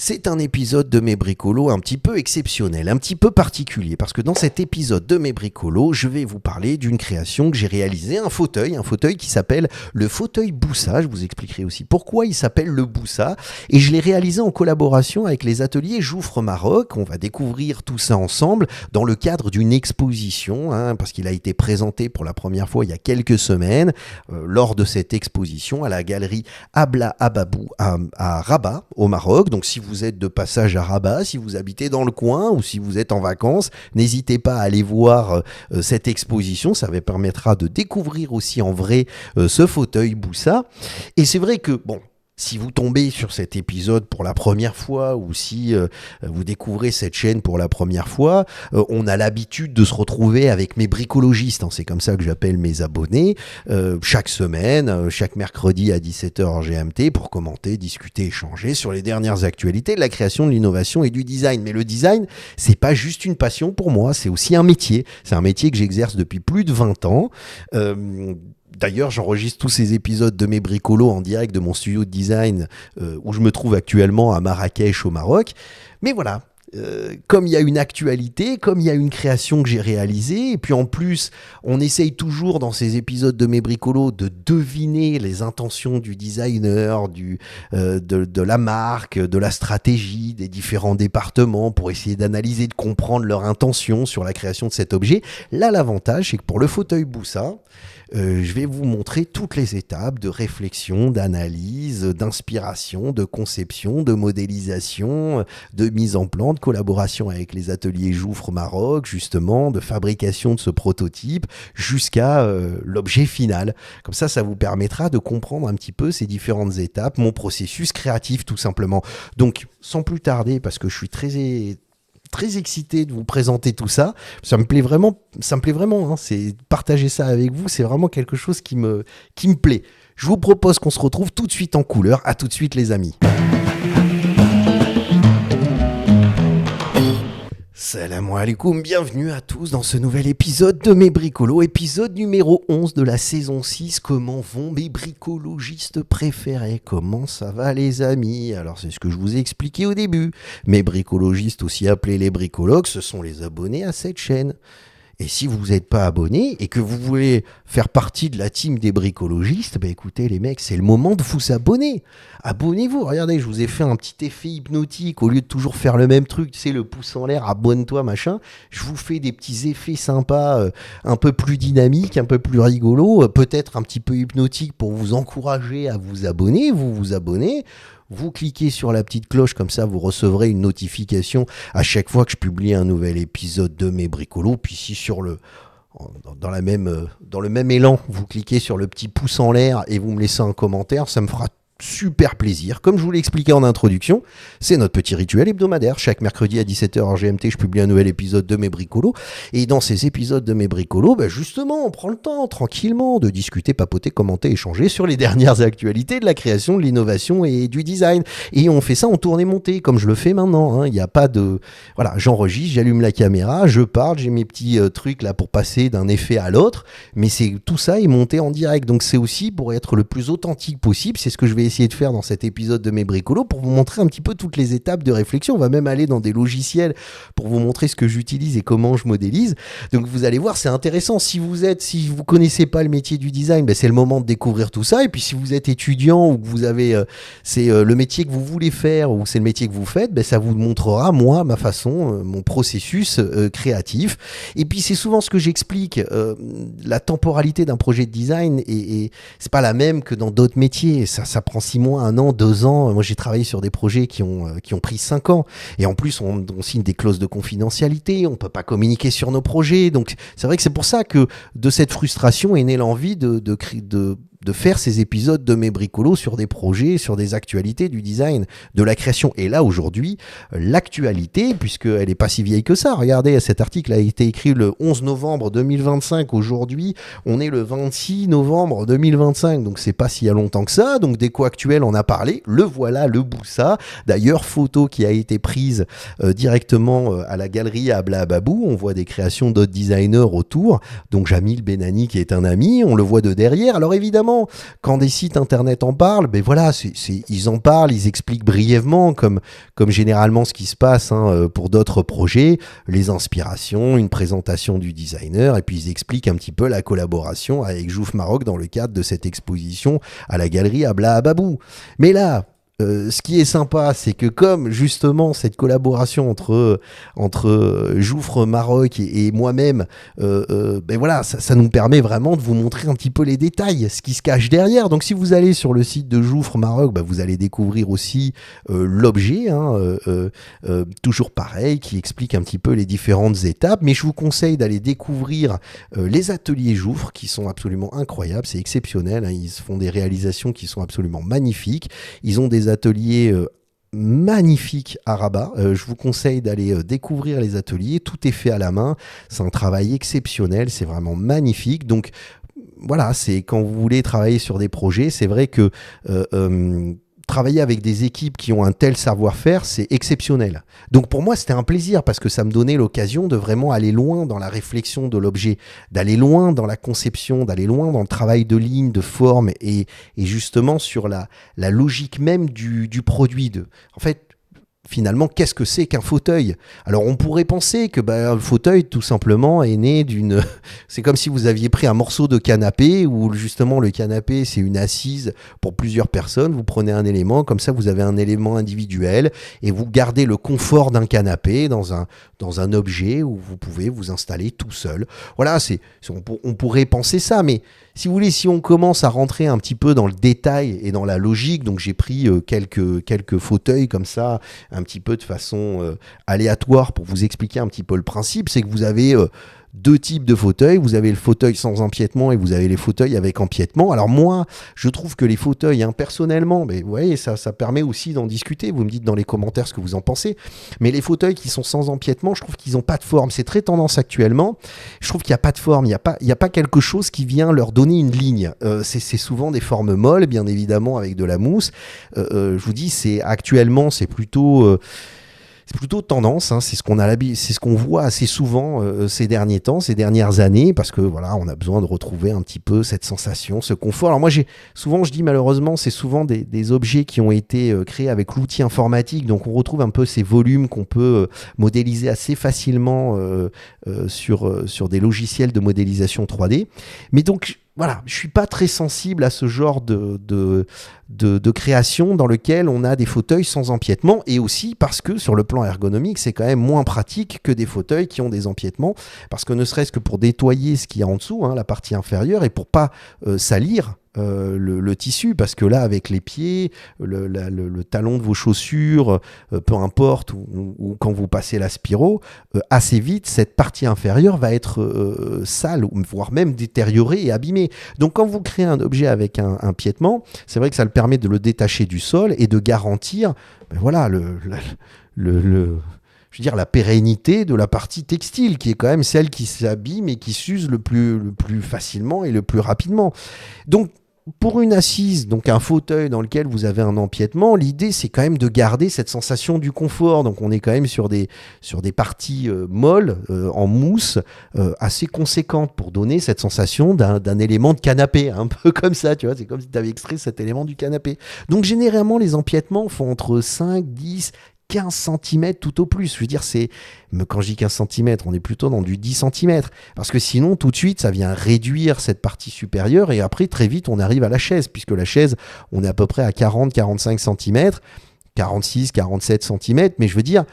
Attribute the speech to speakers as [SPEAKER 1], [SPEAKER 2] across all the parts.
[SPEAKER 1] C'est un épisode de Mes Bricolos un petit peu exceptionnel, un petit peu particulier, parce que dans cet épisode de Mes Bricolos, je vais vous parler d'une création que j'ai réalisée, un fauteuil qui s'appelle le fauteuil Boussa. Je vous expliquerai aussi pourquoi il s'appelle le Boussa, et je l'ai réalisé en collaboration avec les ateliers Jouffre Maroc. On va découvrir tout ça ensemble dans le cadre d'une exposition, parce qu'il a été présenté pour la première fois il y a quelques semaines, lors de cette exposition à la galerie Abla Ababou à Rabat, au Maroc. Donc si vous êtes de passage à Rabat, si vous habitez dans le coin ou si vous êtes en vacances, n'hésitez pas à aller voir cette exposition. Ça vous permettra de découvrir aussi en vrai ce fauteuil Boussa. Et c'est vrai que, si vous tombez sur cet épisode pour la première fois ou si vous découvrez cette chaîne pour la première fois, on a l'habitude de se retrouver avec mes bricologistes, c'est comme ça que j'appelle mes abonnés, chaque semaine, chaque mercredi à 17h GMT pour commenter, discuter, échanger sur les dernières actualités de la création, de l'innovation et du design. Mais le design, c'est pas juste une passion pour moi, c'est aussi un métier. C'est un métier que j'exerce depuis plus de 20 ans. D'ailleurs, j'enregistre tous ces épisodes de Mes Bricolos en direct de mon studio de design où je me trouve actuellement à Marrakech au Maroc. Mais voilà, comme il y a une actualité, comme il y a une création que j'ai réalisée, et puis en plus, on essaye toujours dans ces épisodes de Mes Bricolos de deviner les intentions du designer, de la marque, de la stratégie, des différents départements pour essayer d'analyser, de comprendre leur intention sur la création de cet objet. Là, l'avantage, c'est que pour le fauteuil Boussa, je vais vous montrer toutes les étapes de réflexion, d'analyse, d'inspiration, de conception, de modélisation, de mise en plan, de collaboration avec les ateliers Jouffre Maroc, justement, de fabrication de ce prototype jusqu'à l'objet final. Comme ça vous permettra de comprendre un petit peu ces différentes étapes, mon processus créatif tout simplement. Donc, sans plus tarder, parce que je suis très excité de vous présenter tout ça. Ça me plaît vraiment, c'est partager ça avec vous, c'est vraiment quelque chose qui me plaît. Je vous propose qu'on se retrouve tout de suite en couleur. À tout de suite les amis. Salam alaikum, bienvenue à tous dans ce nouvel épisode de Mes Bricolos, épisode numéro 11 de la saison 6. Comment vont mes bricologistes préférés? Comment ça va les amis? Alors c'est ce que je vous ai expliqué au début. Mes bricologistes, aussi appelés les bricologues, ce sont les abonnés à cette chaîne. Et si vous n'êtes pas abonné et que vous voulez faire partie de la team des bricologistes, écoutez les mecs, c'est le moment de vous abonner. Abonnez-vous, regardez, je vous ai fait un petit effet hypnotique, au lieu de toujours faire le même truc, tu sais, le pouce en l'air, abonne-toi, machin, je vous fais des petits effets sympas, un peu plus dynamiques, un peu plus rigolos, peut-être un petit peu hypnotiques pour vous encourager à vous abonner, vous abonnez. Vous cliquez sur la petite cloche, comme ça vous recevrez une notification à chaque fois que je publie un nouvel épisode de Mes Bricolos. Puis si dans le même élan, vous cliquez sur le petit pouce en l'air et vous me laissez un commentaire, ça me fera super plaisir. Comme je vous l'ai expliqué en introduction, c'est notre petit rituel hebdomadaire. Chaque mercredi à 17h GMT, je publie un nouvel épisode de Mes Bricolos. Et dans ces épisodes de Mes Bricolos, justement, on prend le temps tranquillement de discuter, papoter, commenter, échanger sur les dernières actualités de la création, de l'innovation et du design. Et on fait ça en tournée-montée, comme je le fais maintenant. Il n'y a pas de... Voilà, j'enregistre, j'allume la caméra, je parle, j'ai mes petits trucs là pour passer d'un effet à l'autre. Mais tout ça est monté en direct. Donc c'est aussi pour être le plus authentique possible. C'est ce que je vais essayer de faire dans cet épisode de Mes Bricolos pour vous montrer un petit peu toutes les étapes de réflexion. On va même aller dans des logiciels pour vous montrer ce que j'utilise et comment je modélise. Donc vous allez voir, c'est intéressant. Si vous connaissez pas le métier du design, c'est le moment de découvrir tout ça. Et puis si vous êtes étudiant ou que vous avez c'est le métier que vous voulez faire ou c'est le métier que vous faites, ça vous montrera moi ma façon, mon processus créatif. Et puis c'est souvent ce que j'explique. La temporalité d'un projet de design et c'est pas la même que dans d'autres métiers. Ça prend 6 mois, 1 an, 2 ans. Moi, j'ai travaillé sur des projets qui ont pris 5 ans. Et en plus, on signe des clauses de confidentialité. On peut pas communiquer sur nos projets. Donc, c'est vrai que c'est pour ça que de cette frustration est née l'envie de faire ces épisodes de Mes Bricolos sur des projets, sur des actualités du design, de la création. Et là, aujourd'hui, l'actualité, puisqu'elle n'est pas si vieille que ça. Regardez, cet article a été écrit le 11 novembre 2025. Aujourd'hui, on est le 26 novembre 2025. Donc, c'est pas si y a longtemps que ça. Donc, d'éco actuel, on a parlé. Le voilà, le Boussa. D'ailleurs, photo qui a été prise directement à la galerie Abla Ababou. On voit des créations d'autres designers autour. Donc, Jamil Benani, qui est un ami. On le voit de derrière. Alors, évidemment, souvent, quand des sites internet en parlent, ben voilà, ils en parlent, ils expliquent brièvement, comme généralement ce qui se passe pour d'autres projets, les inspirations, une présentation du designer, et puis ils expliquent un petit peu la collaboration avec Jouf Maroc dans le cadre de cette exposition à la galerie Abla Ababou. Mais là, ce qui est sympa, c'est que comme justement cette collaboration entre Jouffre Maroc et moi-même, ben voilà, ça nous permet vraiment de vous montrer un petit peu les détails, ce qui se cache derrière. Donc si vous allez sur le site de Jouffre Maroc, ben, vous allez découvrir aussi l'objet, toujours pareil, qui explique un petit peu les différentes étapes. Mais je vous conseille d'aller découvrir les ateliers Jouffre, qui sont absolument incroyables, c'est exceptionnel. Ils font des réalisations qui sont absolument magnifiques. Ils ont des ateliers magnifiques à Rabat. Je vous conseille d'aller découvrir les ateliers. Tout est fait à la main. C'est un travail exceptionnel. C'est vraiment magnifique. Donc voilà, c'est quand vous voulez travailler sur des projets, c'est vrai que travailler avec des équipes qui ont un tel savoir-faire, c'est exceptionnel. Donc pour moi, c'était un plaisir parce que ça me donnait l'occasion de vraiment aller loin dans la réflexion de l'objet, d'aller loin dans la conception, d'aller loin dans le travail de ligne, de forme et justement sur la logique même du produit. En fait, finalement, qu'est-ce que c'est qu'un fauteuil ? Alors, on pourrait penser que le fauteuil, tout simplement, est né d'une... C'est comme si vous aviez pris un morceau de canapé, où justement, le canapé, c'est une assise pour plusieurs personnes. Vous prenez un élément, comme ça, vous avez un élément individuel, et vous gardez le confort d'un canapé dans un objet où vous pouvez vous installer tout seul. Voilà, on pourrait penser ça, mais si vous voulez, si on commence à rentrer un petit peu dans le détail et dans la logique, donc j'ai pris quelques fauteuils comme ça, un petit peu de façon aléatoire pour vous expliquer un petit peu le principe, c'est que vous avez deux types de fauteuils. Vous avez le fauteuil sans empiètement et vous avez les fauteuils avec empiètement. Alors moi, je trouve que les fauteuils, personnellement, mais vous voyez, ça permet aussi d'en discuter. Vous me dites dans les commentaires ce que vous en pensez. Mais les fauteuils qui sont sans empiètement, je trouve qu'ils n'ont pas de forme. C'est très tendance actuellement. Je trouve qu'il n'y a pas de forme. Il n'y a pas quelque chose qui vient leur donner une ligne. C'est souvent des formes molles, bien évidemment, avec de la mousse. Je vous dis, actuellement, c'est plutôt tendance, c'est ce qu'on voit assez souvent ces derniers temps, ces dernières années, parce que voilà, on a besoin de retrouver un petit peu cette sensation, ce confort. Alors moi, je dis malheureusement, c'est souvent des objets qui ont été créés avec l'outil informatique, donc on retrouve un peu ces volumes qu'on peut modéliser assez facilement sur des logiciels de modélisation 3D. Mais donc voilà, je suis pas très sensible à ce genre de création dans lequel on a des fauteuils sans empiètement, et aussi parce que sur le plan ergonomique, c'est quand même moins pratique que des fauteuils qui ont des empiètements, parce que ne serait-ce que pour nettoyer ce qu'il y a en dessous, la partie inférieure, et pour pas salir le tissu, parce que là, avec les pieds, le talon de vos chaussures, peu importe, ou quand vous passez l'aspiro, assez vite, cette partie inférieure va être sale, voire même détériorée et abîmée. Donc quand vous créez un objet avec un piétement, c'est vrai que ça le permet de le détacher du sol et de garantir voilà, la pérennité de la partie textile, qui est quand même celle qui s'abîme et qui s'use le plus facilement et le plus rapidement. Donc, pour une assise, donc un fauteuil dans lequel vous avez un empiètement, l'idée c'est quand même de garder cette sensation du confort. Donc on est quand même sur des parties molles, en mousse, assez conséquentes pour donner cette sensation d'un élément de canapé, un peu comme ça, tu vois, c'est comme si tu avais extrait cet élément du canapé. Donc généralement les empiètements font entre 5, 10, 15 cm tout au plus. Je veux dire, quand je dis 15 cm, on est plutôt dans du 10 cm. Parce que sinon, tout de suite, ça vient réduire cette partie supérieure et après, très vite, on arrive à la chaise, puisque la chaise, on est à peu près à 40-45 cm, 46-47 cm. Mais je veux dire,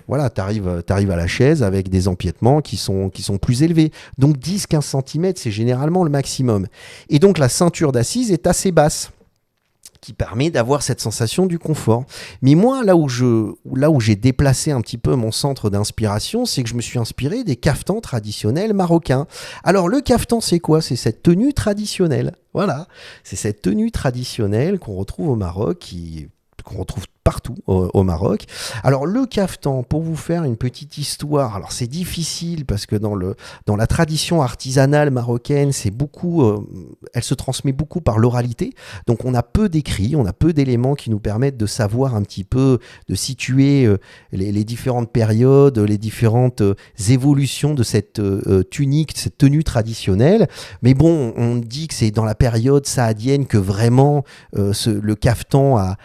[SPEAKER 1] voilà, t'arrives à la chaise avec des empiètements qui sont plus élevés. Donc 10-15 cm, c'est généralement le maximum. Et donc, la ceinture d'assise est assez basse, qui permet d'avoir cette sensation du confort. Mais moi, là où j'ai déplacé un petit peu mon centre d'inspiration, c'est que je me suis inspiré des caftans traditionnels marocains. Alors, le caftan, c'est quoi ? C'est cette tenue traditionnelle. Voilà, c'est cette tenue traditionnelle qu'on retrouve au Maroc, qu'on retrouve partout au Maroc. Alors le caftan, pour vous faire une petite histoire, alors c'est difficile parce que dans la tradition artisanale marocaine, c'est beaucoup, elle se transmet beaucoup par l'oralité, donc on a peu d'écrits, on a peu d'éléments qui nous permettent de savoir un petit peu, de situer les différentes périodes, les différentes évolutions de cette tunique, cette tenue traditionnelle. Mais bon, on dit que c'est dans la période saadienne que vraiment le caftan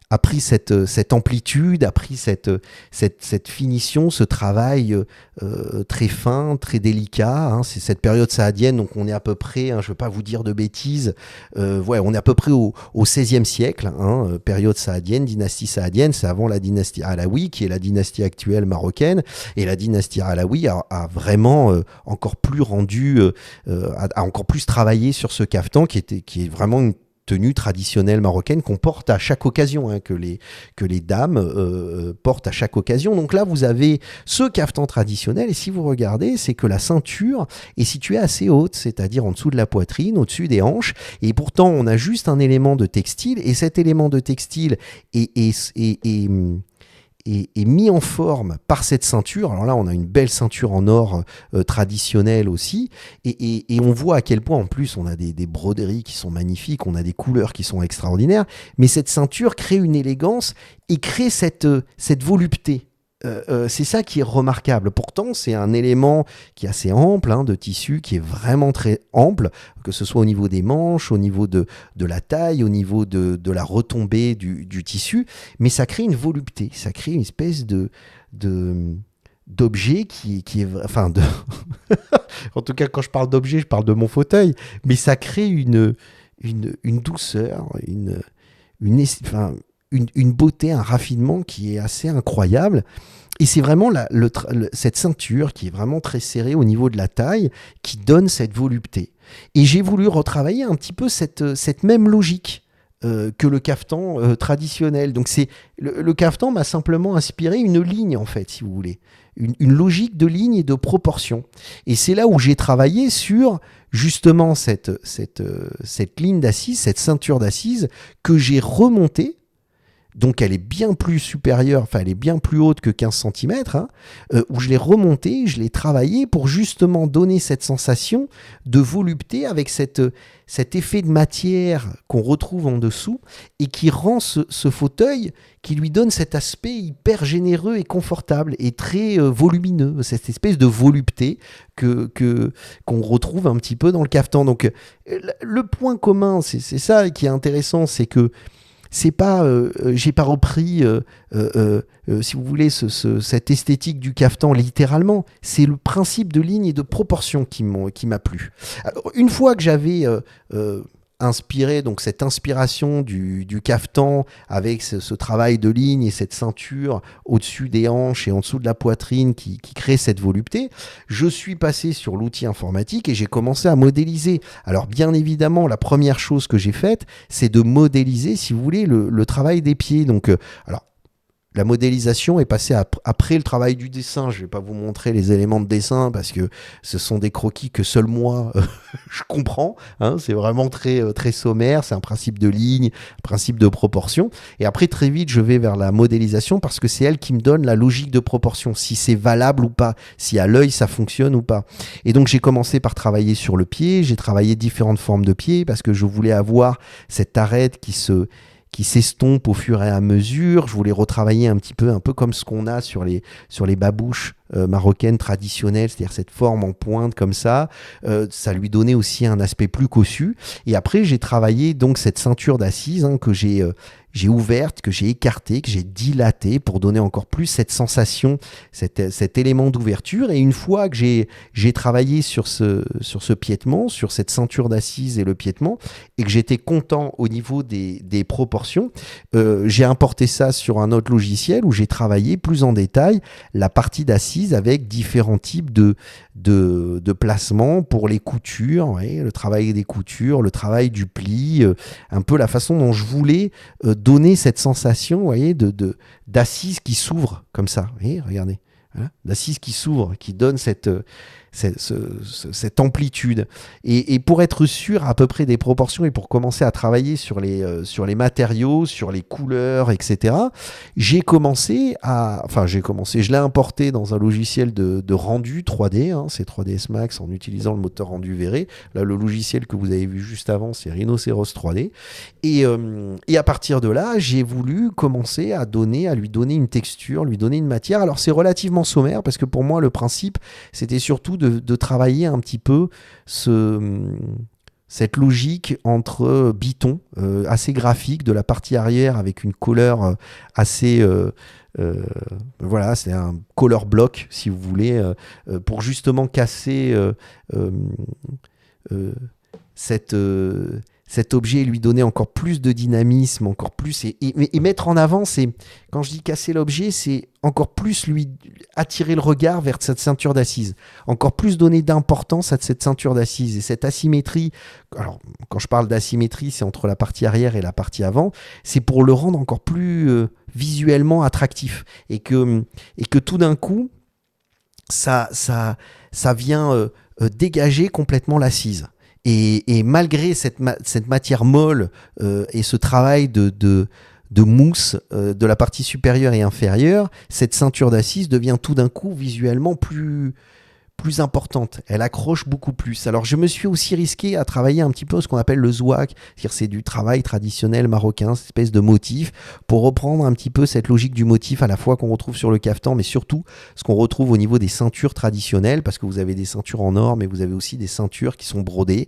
[SPEAKER 1] a pris cette amplitude, a pris cette finition, ce travail très fin, très délicat. Hein. C'est cette période saadienne, donc on est à peu près, je ne veux pas vous dire de bêtises, on est à peu près au XVIe siècle, période saadienne, dynastie saadienne, c'est avant la dynastie Alaoui, qui est la dynastie actuelle marocaine, et la dynastie Alaoui a vraiment encore plus rendu, a encore plus travaillé sur ce caftan, qui est vraiment une tenue traditionnelle marocaine qu'on porte à chaque occasion, que les dames portent à chaque occasion. Donc là, vous avez ce caftan traditionnel, et si vous regardez, c'est que la ceinture est située assez haute, c'est-à-dire en dessous de la poitrine, au-dessus des hanches, et pourtant on a juste un élément de textile, et cet élément de textile est mis en forme par cette ceinture. Alors là, on a une belle ceinture en or traditionnelle aussi, et on voit à quel point, en plus, on a des broderies qui sont magnifiques, on a des couleurs qui sont extraordinaires, mais cette ceinture crée une élégance et crée cette volupté. C'est ça qui est remarquable. Pourtant, c'est un élément qui est assez ample, de tissu, qui est vraiment très ample, que ce soit au niveau des manches, au niveau de la taille, au niveau de la retombée du tissu, mais ça crée une volupté, ça crée une espèce d'objet qui est... Enfin, en tout cas, quand je parle d'objet, je parle de mon fauteuil, mais ça crée une douceur, une beauté, un raffinement qui est assez incroyable. Et c'est vraiment cette ceinture qui est vraiment très serrée au niveau de la taille qui donne cette volupté. Et j'ai voulu retravailler un petit peu cette même logique que le caftan traditionnel. Donc le caftan m'a simplement inspiré une ligne, en fait, si vous voulez. Une logique de ligne et de proportion. Et c'est là où j'ai travaillé sur justement cette ligne d'assise, cette ceinture d'assise que j'ai remontée. Donc elle est bien plus supérieure, enfin elle est bien plus haute que 15 cm, où je l'ai remontée, je l'ai travaillée pour justement donner cette sensation de volupté avec cet effet de matière qu'on retrouve en dessous et qui rend ce fauteuil, qui lui donne cet aspect hyper généreux et confortable et très volumineux, cette espèce de volupté qu'on retrouve un petit peu dans le caftan. Donc le point commun, c'est ça qui est intéressant, c'est que c'est pas, j'ai pas repris, si vous voulez, cette esthétique du caftan littéralement. C'est le principe de ligne et de proportion qui m'a plu. Alors, une fois que j'avais inspiré, donc cette inspiration du caftan avec ce travail de ligne et cette ceinture au-dessus des hanches et en dessous de la poitrine qui crée cette volupté, je suis passé sur l'outil informatique et j'ai commencé à modéliser. Alors bien évidemment, la première chose que j'ai faite, c'est de modéliser, si vous voulez, le travail des pieds. Donc, alors, la modélisation est passée après le travail du dessin. Je ne vais pas vous montrer les éléments de dessin parce que ce sont des croquis que seul moi je comprends. C'est vraiment très, très sommaire. C'est un principe de ligne, un principe de proportion. Et après, très vite, je vais vers la modélisation parce que c'est elle qui me donne la logique de proportion, si c'est valable ou pas, si à l'œil ça fonctionne ou pas. Et donc, j'ai commencé par travailler sur le pied. J'ai travaillé différentes formes de pieds parce que je voulais avoir cette arête qui s'estompe au fur et à mesure. Je voulais retravailler un peu comme ce qu'on a sur les babouches marocaines traditionnelles, c'est-à-dire cette forme en pointe comme ça. Ça lui donnait aussi un aspect plus cossu. Et après, j'ai travaillé donc cette ceinture d'assise que j'ai ouverte, que j'ai écartée, que j'ai dilatée pour donner encore plus cette sensation, cet élément d'ouverture. Et une fois que j'ai travaillé sur ce piétement, sur cette ceinture d'assise et le piétement, et que j'étais content au niveau des proportions, j'ai importé ça sur un autre logiciel où j'ai travaillé plus en détail la partie d'assise avec différents types de placements pour les coutures, le travail des coutures, le travail du pli, un peu la façon dont je voulais donner cette sensation, vous voyez, d'assise qui s'ouvre comme ça. Vous voyez, regardez, hein, d'assise qui s'ouvre, qui donne cette amplitude. Et pour être sûr à peu près des proportions et pour commencer à travailler sur les matériaux, sur les couleurs, etc., je l'ai importé dans un logiciel de rendu 3D, hein, c'est 3ds Max en utilisant le moteur rendu Vray. Là, le logiciel que vous avez vu juste avant, c'est Rhinoceros 3D. Et à partir de là, j'ai voulu commencer à lui donner une texture, lui donner une matière. Alors, c'est relativement sommaire parce que pour moi, le principe, c'était surtout de travailler un petit peu cette logique entre biton, assez graphique, de la partie arrière avec une couleur assez... voilà, c'est un color block, si vous voulez, pour justement casser cet objet et lui donner encore plus de dynamisme, encore plus, et mettre en avant, quand je dis casser l'objet, c'est encore plus lui attirer le regard vers cette ceinture d'assise, encore plus donner d'importance à cette ceinture d'assise et cette asymétrie. Alors, quand je parle d'asymétrie, c'est entre la partie arrière et la partie avant, c'est pour le rendre encore plus visuellement attractif et que tout d'un coup, ça vient dégager complètement l'assise. Et malgré cette matière molle et ce travail de mousse de la partie supérieure et inférieure, cette ceinture d'assise devient tout d'un coup visuellement plus importante. Elle accroche beaucoup plus. Alors, je me suis aussi risqué à travailler un petit peu ce qu'on appelle le zouak, c'est-à-dire c'est du travail traditionnel marocain, cette espèce de motif, pour reprendre un petit peu cette logique du motif à la fois qu'on retrouve sur le caftan, mais surtout ce qu'on retrouve au niveau des ceintures traditionnelles, parce que vous avez des ceintures en or, mais vous avez aussi des ceintures qui sont brodées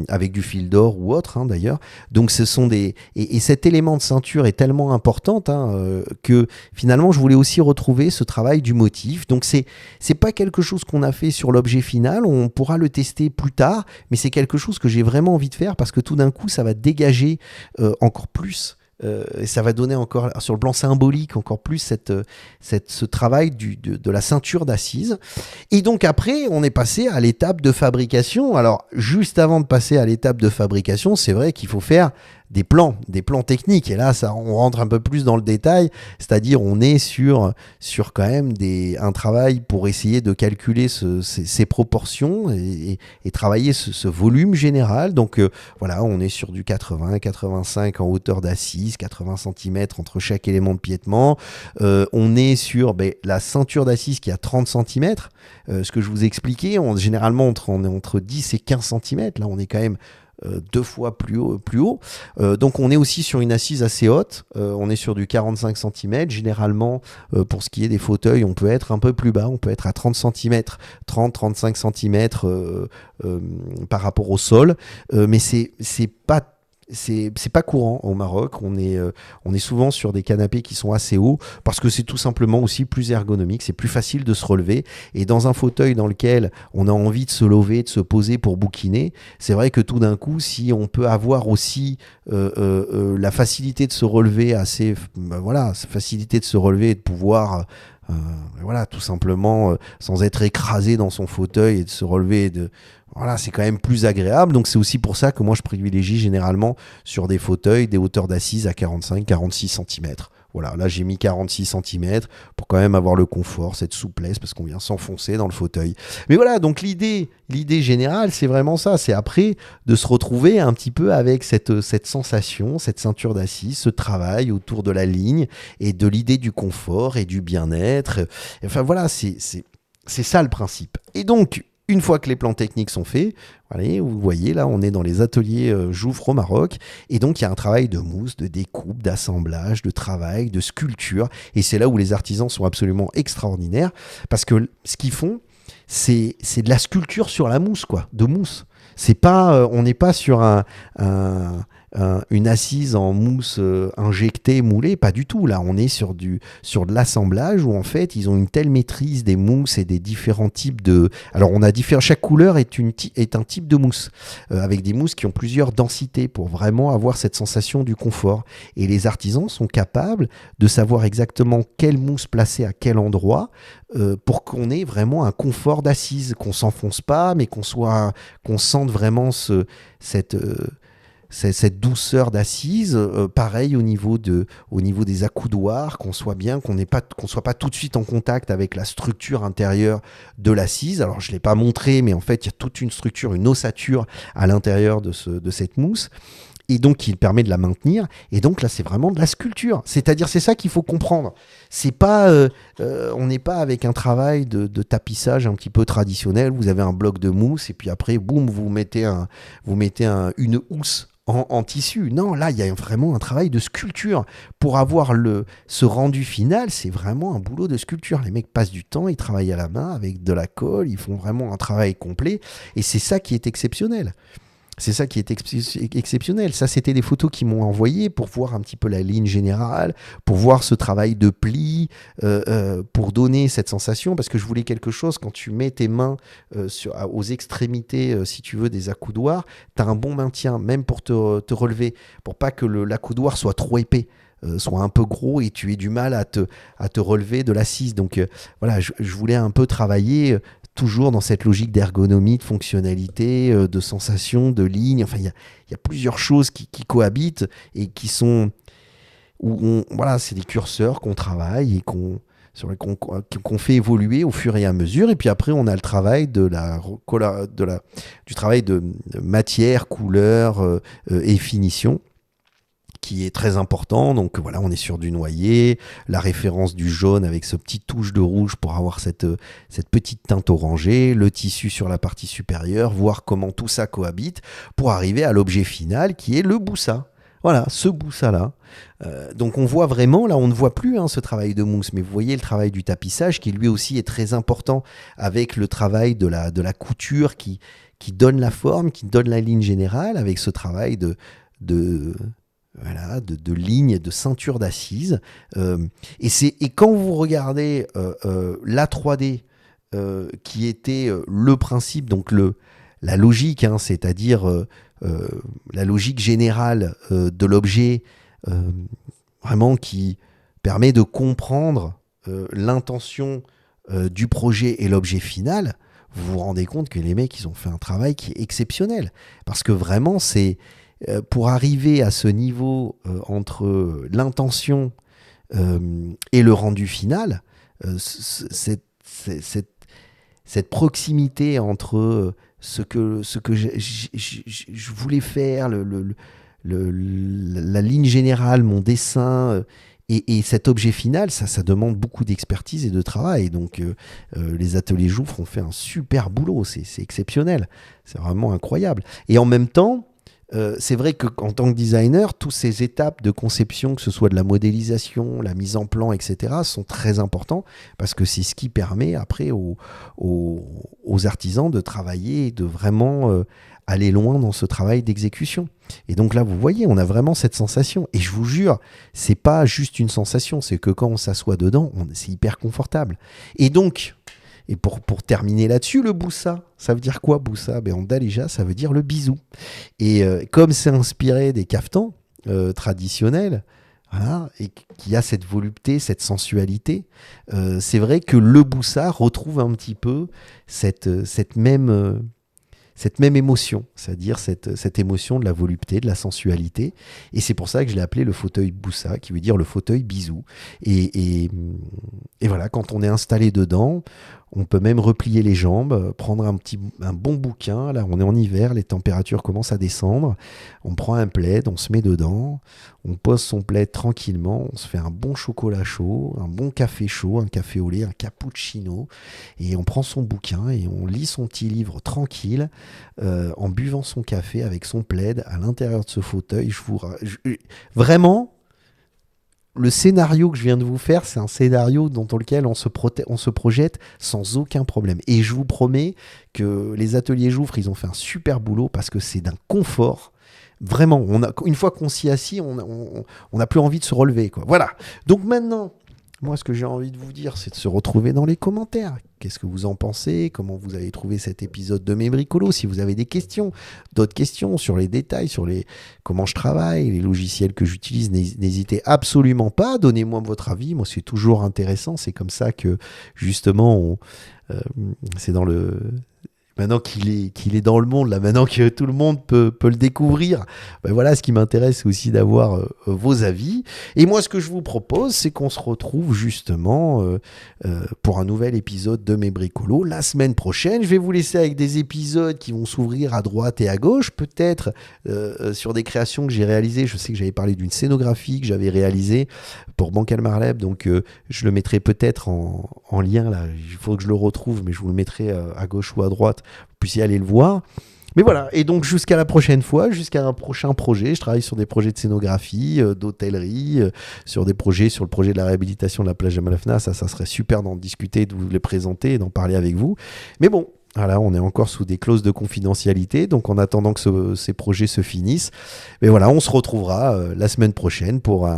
[SPEAKER 1] avec du fil d'or ou autre, hein, d'ailleurs. Donc, ce sont et cet élément de ceinture est tellement important que finalement, je voulais aussi retrouver ce travail du motif. Donc, c'est pas quelque chose qu'on a fait sur l'objet final, on pourra le tester plus tard, mais c'est quelque chose que j'ai vraiment envie de faire parce que tout d'un coup ça va dégager encore plus et ça va donner encore sur le plan symbolique encore plus ce travail de la ceinture d'assise. Et donc après on est passé à l'étape de fabrication. Alors juste avant de passer à l'étape de fabrication, c'est vrai qu'il faut faire des plans techniques, et là on rentre un peu plus dans le détail, c'est-à-dire on est sur quand même un travail pour essayer de calculer ces proportions et travailler ce volume général. Donc voilà, on est sur du 80-85 en hauteur d'assise, 80 cm entre chaque élément de piétement. On est sur la ceinture d'assise qui a 30 cm, ce que je vous expliquais, généralement on est entre 10 et 15 cm, là on est quand même 2 fois plus haut. Donc on est aussi sur une assise assez haute, on est sur du 45 cm. Généralement, pour ce qui est des fauteuils, on peut être un peu plus bas, on peut être à 30 cm, 30-35 cm par rapport au sol, mais c'est pas courant au Maroc. On est souvent sur des canapés qui sont assez hauts parce que c'est tout simplement aussi plus ergonomique, c'est plus facile de se relever. Et dans un fauteuil dans lequel on a envie de se lever, de se poser pour bouquiner, c'est vrai que tout d'un coup, si on peut avoir aussi la facilité de se relever cette facilité de se relever et de pouvoir tout simplement sans être écrasé dans son fauteuil et de se relever voilà, c'est quand même plus agréable. Donc c'est aussi pour ça que moi je privilégie généralement sur des fauteuils des hauteurs d'assises à 45-46 cm. Voilà, là j'ai mis 46 cm pour quand même avoir le confort, cette souplesse, parce qu'on vient s'enfoncer dans le fauteuil. Mais voilà, donc l'idée générale, c'est vraiment ça. C'est après de se retrouver un petit peu avec cette sensation, cette ceinture d'assise, ce travail autour de la ligne et de l'idée du confort et du bien-être. Enfin voilà, c'est ça le principe. Et donc, une fois que les plans techniques sont faits, allez, vous voyez là, on est dans les ateliers Jouffre au Maroc, et donc il y a un travail de mousse, de découpe, d'assemblage, de travail, de sculpture, et c'est là où les artisans sont absolument extraordinaires, parce que ce qu'ils font, c'est de la sculpture sur la mousse, quoi, de mousse. C'est pas, on n'est pas sur une assise en mousse injectée, moulée, pas du tout. Là, on est sur de l'assemblage où en fait, ils ont une telle maîtrise des mousses et des différents types de... Alors, chaque couleur est un type de mousse, avec des mousses qui ont plusieurs densités pour vraiment avoir cette sensation du confort. Et les artisans sont capables de savoir exactement quelle mousse placer à quel endroit pour qu'on ait vraiment un confort d'assise, qu'on s'enfonce pas, mais qu'on sente vraiment cette cette douceur d'assise. Pareil au niveau des accoudoirs, qu'on soit bien, qu'on soit pas tout de suite en contact avec la structure intérieure de l'assise. Alors je l'ai pas montré, mais en fait il y a toute une structure, une ossature à l'intérieur de cette mousse. Et donc, il permet de la maintenir. Et donc, là, c'est vraiment de la sculpture. C'est-à-dire, c'est ça qu'il faut comprendre. C'est pas, on n'est pas avec un travail de tapissage un petit peu traditionnel. Vous avez un bloc de mousse et puis après, boum, vous mettez une housse en tissu. Non, là, il y a vraiment un travail de sculpture. Pour avoir ce rendu final, c'est vraiment un boulot de sculpture. Les mecs passent du temps, ils travaillent à la main avec de la colle, ils font vraiment un travail complet. Et c'est ça qui est exceptionnel. C'est ça qui est exceptionnel. Ça, c'était des photos qu'ils m'ont envoyées pour voir un petit peu la ligne générale, pour voir ce travail de pli, pour donner cette sensation. Parce que je voulais quelque chose, quand tu mets tes mains aux extrémités, si tu veux, des accoudoirs, tu as un bon maintien, même pour te relever, pour pas que l'accoudoir soit trop épais. Soit un peu gros et tu aies du mal à te relever de l'assise. Donc voilà, je voulais un peu travailler toujours dans cette logique d'ergonomie, de fonctionnalité, de sensation, de ligne. Enfin, il y a plusieurs choses qui cohabitent et qui sont... voilà, c'est des curseurs qu'on travaille et qu'on fait évoluer au fur et à mesure. Et puis après, on a le travail du travail de matière, couleur et finition, qui est très important. Donc voilà, on est sur du noyer, la référence du jaune avec ce petit touche de rouge pour avoir cette petite teinte orangée, le tissu sur la partie supérieure, voir comment tout ça cohabite pour arriver à l'objet final qui est le boussa. Voilà, ce boussa-là. Donc on voit vraiment, là on ne voit plus ce travail de mousse, mais vous voyez le travail du tapissage qui lui aussi est très important avec le travail de la couture qui donne la forme, qui donne la ligne générale avec ce travail de lignes, de ceinture d'assises. Et quand vous regardez la 3D, qui était le principe, donc la logique, c'est-à-dire la logique générale de l'objet, vraiment qui permet de comprendre l'intention du projet et l'objet final, vous vous rendez compte que les mecs, ils ont fait un travail qui est exceptionnel. Parce que vraiment, c'est... pour arriver à ce niveau entre l'intention et le rendu final, cette proximité entre ce que je voulais faire, la ligne générale, mon dessin, et cet objet final, ça demande beaucoup d'expertise et de travail. Donc les ateliers Jouffre ont fait un super boulot, c'est exceptionnel, c'est vraiment incroyable. Et en même temps, c'est vrai qu'en tant que designer, toutes ces étapes de conception, que ce soit de la modélisation, la mise en plan, etc., sont très importants parce que c'est ce qui permet après aux artisans de travailler et de vraiment aller loin dans ce travail d'exécution. Et donc là, vous voyez, on a vraiment cette sensation. Et je vous jure, c'est pas juste une sensation, c'est que quand on s'assoit dedans, c'est hyper confortable. Et donc... Et pour terminer là-dessus, le boussa, ça veut dire quoi, boussa? En dalija, ça veut dire le bisou. Et comme c'est inspiré des caftans traditionnels, voilà, et qu'il y a cette volupté, cette sensualité, c'est vrai que le boussa retrouve un petit peu cette même émotion, c'est-à-dire cette émotion de la volupté, de la sensualité. Et c'est pour ça que je l'ai appelé le fauteuil boussa, qui veut dire le fauteuil bisou. Et voilà, quand on est installé dedans, on peut même replier les jambes, prendre un bon bouquin. Là, on est en hiver, les températures commencent à descendre. On prend un plaid, on se met dedans, on pose son plaid tranquillement, on se fait un bon chocolat chaud, un bon café chaud, un café au lait, un cappuccino, et on prend son bouquin et on lit son petit livre tranquille, en buvant son café avec son plaid à l'intérieur de ce fauteuil. Vraiment, le scénario que je viens de vous faire, c'est un scénario dans lequel on se projette sans aucun problème. Et je vous promets que les ateliers Jouffre, ils ont fait un super boulot parce que c'est d'un confort. Vraiment, une fois qu'on s'y assit, on n'a plus envie de se relever, quoi. Voilà. Donc maintenant, moi, ce que j'ai envie de vous dire, c'est de se retrouver dans les commentaires. Qu'est-ce que vous en pensez? Comment vous avez trouvé cet épisode de Mes Bricolos? Si vous avez des questions, d'autres questions sur les détails, sur comment je travaille, les logiciels que j'utilise, n'hésitez absolument pas. Donnez-moi votre avis. Moi, c'est toujours intéressant. C'est comme ça que, justement, c'est dans maintenant qu'il est dans le monde, là, maintenant que tout le monde peut le découvrir, ben voilà, ce qui m'intéresse c'est aussi d'avoir vos avis. Et moi, ce que je vous propose, c'est qu'on se retrouve justement pour un nouvel épisode de Mes Bricolos la semaine prochaine. Je vais vous laisser avec des épisodes qui vont s'ouvrir à droite et à gauche, peut-être sur des créations que j'ai réalisées. Je sais que j'avais parlé d'une scénographie que j'avais réalisée pour Bancal Marleb, donc je le mettrai peut-être en lien là. Il faut que je le retrouve, mais je vous le mettrai à gauche ou à droite, vous puissiez aller le voir. Mais voilà, et donc jusqu'à la prochaine fois, jusqu'à un prochain projet. Je travaille sur des projets de scénographie, d'hôtellerie, sur des projets, sur le projet de la réhabilitation de la plage de Malafna. Ça serait super d'en discuter, de vous les présenter et d'en parler avec vous. Mais bon, voilà, on est encore sous des clauses de confidentialité, donc en attendant que ces projets se finissent, mais voilà, on se retrouvera la semaine prochaine pour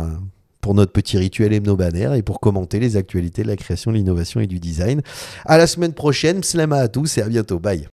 [SPEAKER 1] notre petit rituel hebdomadaire et pour commenter les actualités de la création, de l'innovation et du design. À la semaine prochaine, slama à tous et à bientôt, bye.